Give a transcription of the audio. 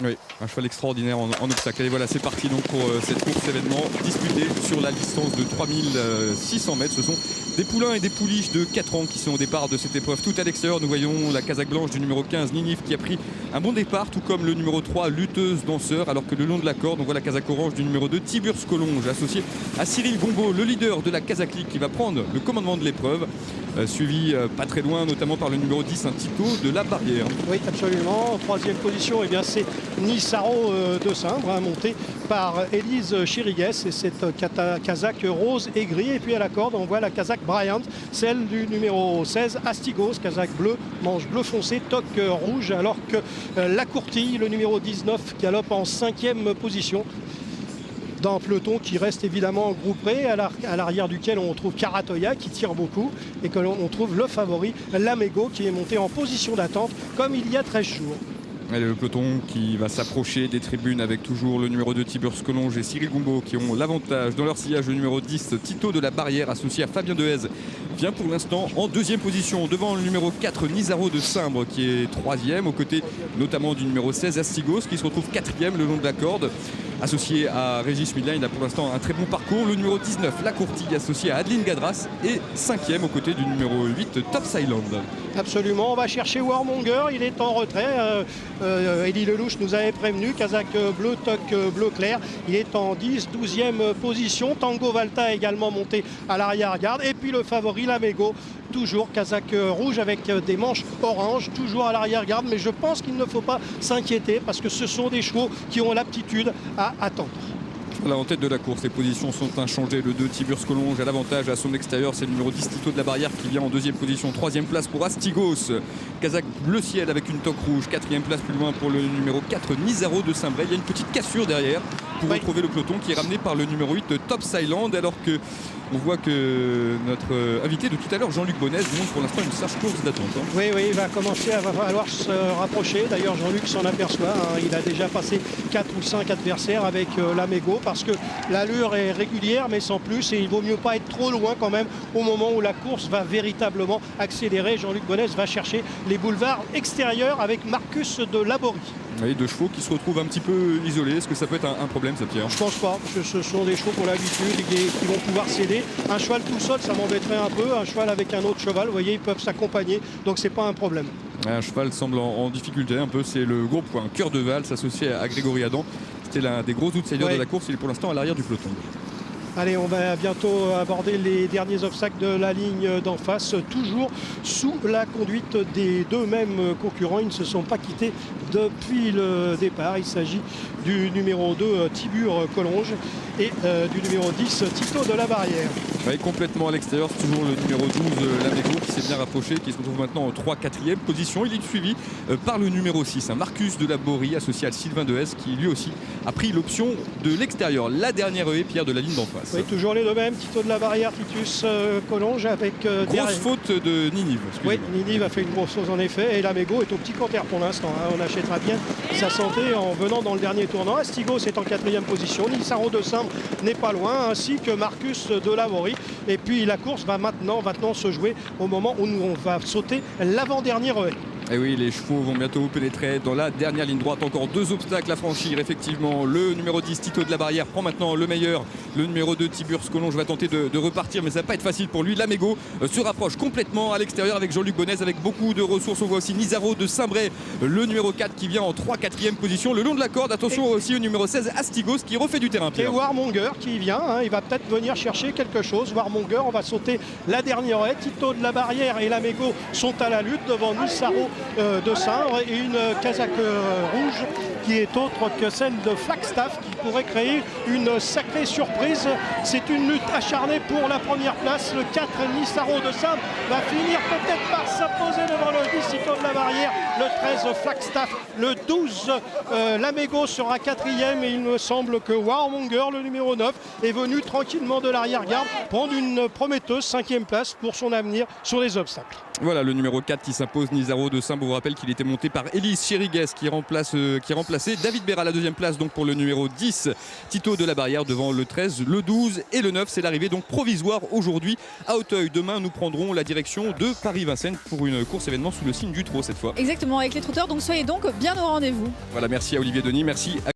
Oui, un cheval extraordinaire en obstacle. Allez, voilà, c'est parti donc pour cette course événement disputée sur la distance de 3600 mètres. Ce sont des poulains et des pouliches de 4 ans qui sont au départ de cette épreuve. Tout à l'extérieur, nous voyons la casaque blanche du numéro 15, Ninif, qui a pris un bon départ, tout comme le numéro 3, Lutteuse Danseur, alors que le long de la corde, on voit la casaque orange du numéro 2, Tiburce Collonge, associé à Cyril Gombeau, le leader de la casaque Ligue, qui va prendre le commandement de l'épreuve. Suivi pas très loin notamment par le numéro 10, un Tito de la Barrière. Oui, absolument. En troisième position, eh c'est Nissaro de Simbre, monté par Élise Chirigues, et cette casaque rose et gris. Et puis à la corde, on voit la casaque Bryant, celle du numéro 16, Astigos, casaque bleu, manche bleu foncé, toque rouge, alors que la Courtille, le numéro 19, galope en cinquième position, d'un peloton qui reste évidemment groupé, à l'arrière duquel on trouve Karatoya qui tire beaucoup, et que l'on trouve le favori, Lamego, qui est monté en position d'attente comme il y a 13 jours. Allez, le peloton qui va s'approcher des tribunes avec toujours le numéro 2, Tiburce Collonge, et Cyril Gombeau qui ont l'avantage. Dans leur sillage, le numéro 10, Tito de la Barrière, associé à Fabien Dehaze, vient pour l'instant en deuxième position devant le numéro 4, Nizaro de Simbre, qui est troisième, aux côtés notamment du numéro 16, Astigos, qui se retrouve quatrième le long de la corde. Associé à Régis Midlin, il a pour l'instant un très bon parcours. Le numéro 19, La Courtille, associé à Adeline Gadras, et cinquième aux côtés du numéro 8, Tops Island. Absolument, on va chercher Warmonger, il est en retrait. Élie Lelouch nous avait prévenu, casaque bleu, toque bleu clair. Il est en 12e position. Tango Valta également monté à l'arrière-garde. Et puis le favori, Lamego, toujours casaque rouge avec des manches orange, toujours à l'arrière-garde. Mais je pense qu'il ne faut pas s'inquiéter parce que ce sont des chevaux qui ont l'aptitude à attendre. Voilà, en tête de la course, les positions sont inchangées. Le 2, Tiburce Collonge, à l'avantage à son extérieur. C'est le numéro 10, Tito de la Barrière, qui vient en deuxième position. Troisième place pour Astigos, casaque bleu ciel avec une toque rouge. Quatrième place plus loin pour le numéro 4, Nizaro de Saint-Bray. Il y a une petite cassure derrière pour retrouver le peloton qui est ramené par le numéro 8, Tops Island, alors que on voit que notre invité de tout à l'heure, Jean-Luc Bonnez, montre pour l'instant une sage course d'attente. Oui, il va commencer à falloir se rapprocher. D'ailleurs, Jean-Luc s'en aperçoit. Il a déjà passé 4 ou 5 adversaires avec Lamego, parce que l'allure est régulière, mais sans plus. Et il vaut mieux pas être trop loin quand même au moment où la course va véritablement accélérer. Jean-Luc Bonnez va chercher les boulevards extérieurs avec Marcus de Laborie. Oui, deux chevaux qui se retrouvent un petit peu isolés. Est-ce que ça peut être un problème, ça, Pierre? Je pense pas, parce que ce sont des chevaux qui ont l'habitude et qui vont pouvoir céder. Un cheval tout seul, ça m'embêterait un peu. Un cheval avec un autre cheval, vous voyez, ils peuvent s'accompagner. Donc c'est pas un problème. Un cheval semble en difficulté un peu. C'est le gros point, Cœur de Valse, associé à Grégory Adam. C'était l'un des gros outsiders de la course. Il est pour l'instant à l'arrière du peloton. Allez, on va bientôt aborder les derniers obstacles de la ligne d'en face, toujours sous la conduite des deux mêmes concurrents. Ils ne se sont pas quittés depuis le départ. Il s'agit du numéro 2, Tiburce Collonge, et du numéro 10, Tito de la Barrière. Oui, complètement à l'extérieur, c'est toujours le numéro 12, Lamego, qui s'est bien rapproché, qui se retrouve maintenant en 3-4e position. Il est suivi par le numéro 6, Marcus de Laborie, associé à Sylvain Dehaze, qui lui aussi a pris l'option de l'extérieur. La dernière haie, Pierre, de la ligne d'en face. Oui, toujours les deux mêmes, Tito de la Barrière, Titus Collonge, avec grosse faute de Ninive. Oui, Ninive a fait une grosse chose en effet, et Lamego est au petit canter pour l'instant. On achètera bien sa santé en venant dans le dernier tournant. Astigos est en 4e position, Nissaro de Simbre n'est pas loin, ainsi que Marcus de Laborie. Et puis la course va maintenant se jouer au moment où on va sauter l'avant-dernier relais. Et oui, les chevaux vont bientôt pénétrer dans la dernière ligne droite. Encore deux obstacles à franchir, effectivement. Le numéro 10, Tito de la Barrière, prend maintenant le meilleur. Le numéro 2, Tiburce Collonge, va tenter de repartir, mais ça va pas être facile pour lui. Lamego se rapproche complètement à l'extérieur avec Jean-Luc Bonnez, avec beaucoup de ressources. On voit aussi Nizaro de Saint-Bray, le numéro 4, qui vient en 3-4e position. Le long de la corde, attention aussi au numéro 16, Astigos, qui refait du terrain, Pierre. Et Warmonger qui vient, il va peut-être venir chercher quelque chose. Warmonger, on va sauter la dernière haie. Tito de la Barrière et Lamego sont à la lutte devant Nissaro de Simbre, et une casaque rouge qui est autre que celle de Flagstaff, qui pourrait créer une sacrée surprise. C'est une lutte acharnée pour la première place. Le 4, Nissaro de Simbre, va finir peut-être par s'imposer devant le 10, Tito de la Barrière. Le 13, Flagstaff. Le 12, Lamego sera 4e, et il me semble que Warmonger, le numéro 9, est venu tranquillement de l'arrière-garde prendre une prometteuse 5e place pour son avenir sur les obstacles. Voilà le numéro 4 qui s'impose, Nizaro de Saint. On vous rappelle qu'il était monté par Élise Chériguez qui remplaçait David Béra à la deuxième place donc pour le numéro 10, Tito de la Barrière, devant le 13, le 12 et le 9. C'est l'arrivée donc provisoire aujourd'hui à Auteuil. Demain, nous prendrons la direction de Paris-Vincennes pour une course événement sous le signe du trot cette fois. Exactement, avec les trotteurs, donc soyez donc bien au rendez-vous. Voilà, merci à Olivier Denis, merci à